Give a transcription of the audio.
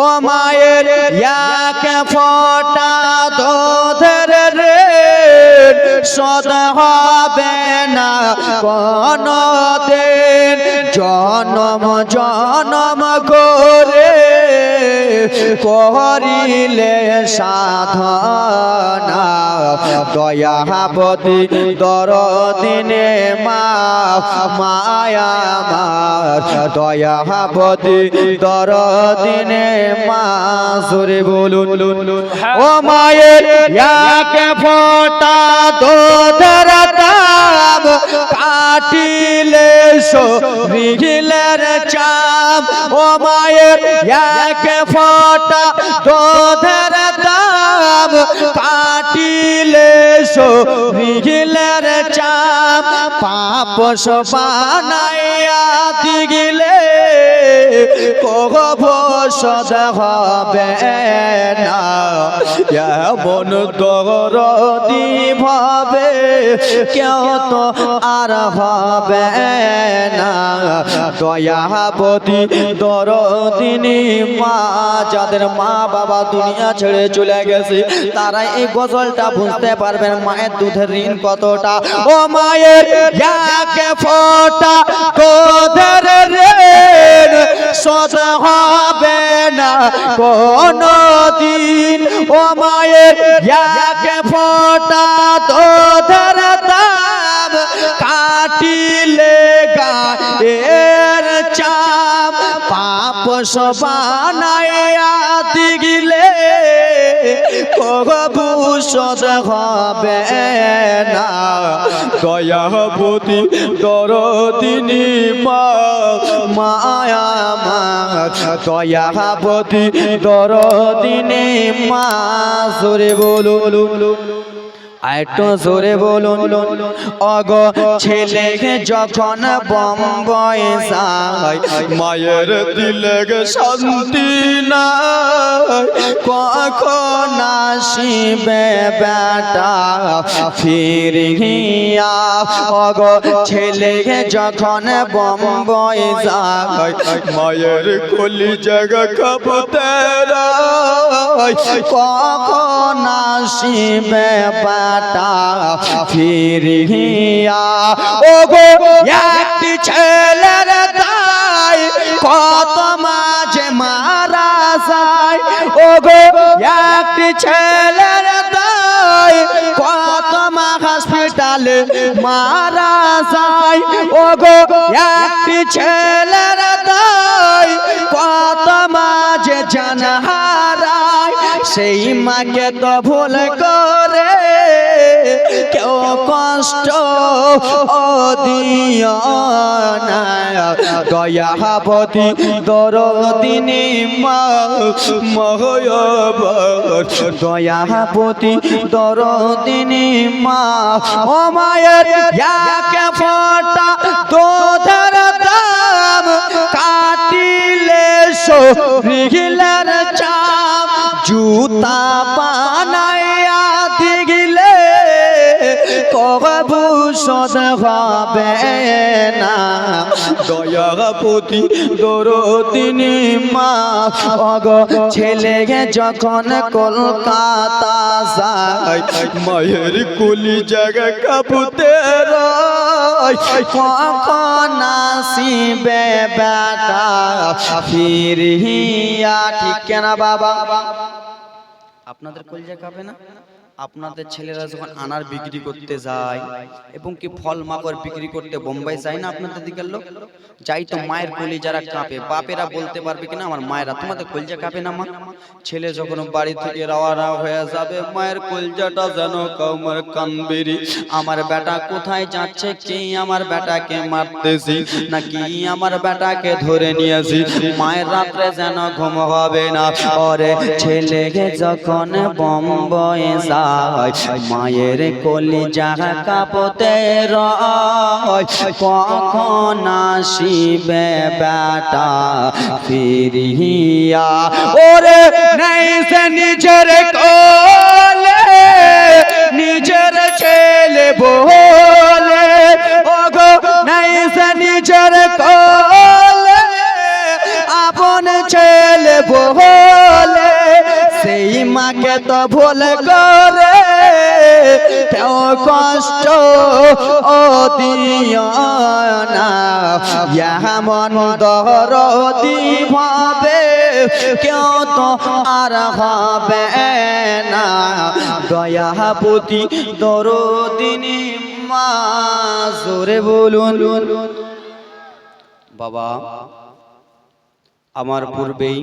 ও মায়ের এক ফোঁটা দুধের শোধ হবে না কোনদিন। জনম জনম করে করিলে সাধনা দয়াবতী দরদিনে মা মায়া মার দয়াবতী দরদিনে মা জোরে বলুন ও মায়ের এক ফোঁটা দুধের দাম কাটিলে শরীরের চাপ। ও মায়ের এক ফোঁটা দুধের দাম কাটিলে শরীরের চাপ। পাপ বানাইয়া দিলে কবো শোধ হবে না। এমন দরদি ভাবে কেউ তো আর হবে না। দয়াবতী দরদিনী মা, যাদের মা বাবা দুনিয়া ছেড়ে চলে গেছে তারা এই গজলটা বুঝতে পারবেন মায়ের দুধের ঋণ কতটা। ও মায়ের এক ফোঁটা দুধের ঋণ শোধ হবে না কোনদিন। ও মায়ের এক ফোঁটা দুধের দাম কাটিলে গায়ের চাপ। পাপ বানাইয়া দিলে কবু শোধ হবে না। দয়াবতী দরদিনী মা মায়া মা দয়াবতী দরদিনী মা জোরে বলুন একটু জোরে বলুন। অগ ছেলে যখন বম্বই যায় মায়ের দিলে শান্তি নাই। কখন আসিবে বেটা ফিরিয়া। অগ ছেলে যখন বম্বই যায় মায়ের কলিজা কাঁপতে কখন আসিবে বেটা ফিরিয়া। ও গো একটি ছেলের দায় কত মাঝে মারা যায়। ও গো একটি ছেলের দায় কত মা হসপিটালে মারা যায়। ও গো একটি ছেলের দায় কত মাঝে জান হারায়। সেই মাকে তো ভুল করে কেউ কষ্ট দিও না। দয়াবতী দরদিনী মা মহয়বর দয়াবতী দরদিনী মা। ও মায়ের এক ফোঁটা দুধের দাম কাটিলে শরীরের চাপ। জুতা বানাইয়া দিলে কবু শোধ হবে না। দয়াবতী দরদিনী মা অগ ছেলে যখন কলকাতা যায় মায়ের কলিজা কাঁপতে কখন আসিবে বেটা ফিরিয়া। ঠিক কেনা বাবা? আপনাদের কলিজা কাঁপে না? আপনাদের ছেলেরা যখন আনার বিক্রি করতে যায় এবং কি ফল মাকড় বিক্রি করতে বোম্বাই যায় না আপনাদের দিকের লোক যাই তো মায়ের কলিজারা কাঁপে। বাপেরা বলতে পারবে কিনা আমার মায়েরা তোমাদের কলিজা কাঁপে না মা? ছেলে যখন বাড়ি থেকে রওনা হয়ে যাবে মায়ের কলিজাটা যেন কাউমার কানবেরি। আমার বেটা কোথায় যাচ্ছে? কে আমার বেটাকে মারতেছি নাকি আমার বেটাকে ধরে নিয়েছি? মায়ের রাত্রে যেন ঘুম হবে না। ওরে ছেলেকে যখন বোম্বাই যায় মায়ের কলিজা কাঁপতে রয় কখন আসিবে বেটা ফিরিয়া। ওরে নাই সে নিজের কোলে নিজের ছেলে বলে। ওগো নাই সে নিজের কোলে আপন ছেলে বলে। মাকে তো ভুল করে কেউ কষ্ট ও দিও না, এমন দরদি ভাবে কেউ তো আর হবে না, দয়াপতি দরদিনী মা, জোরে বলুন। বাবা আমার পূর্বেই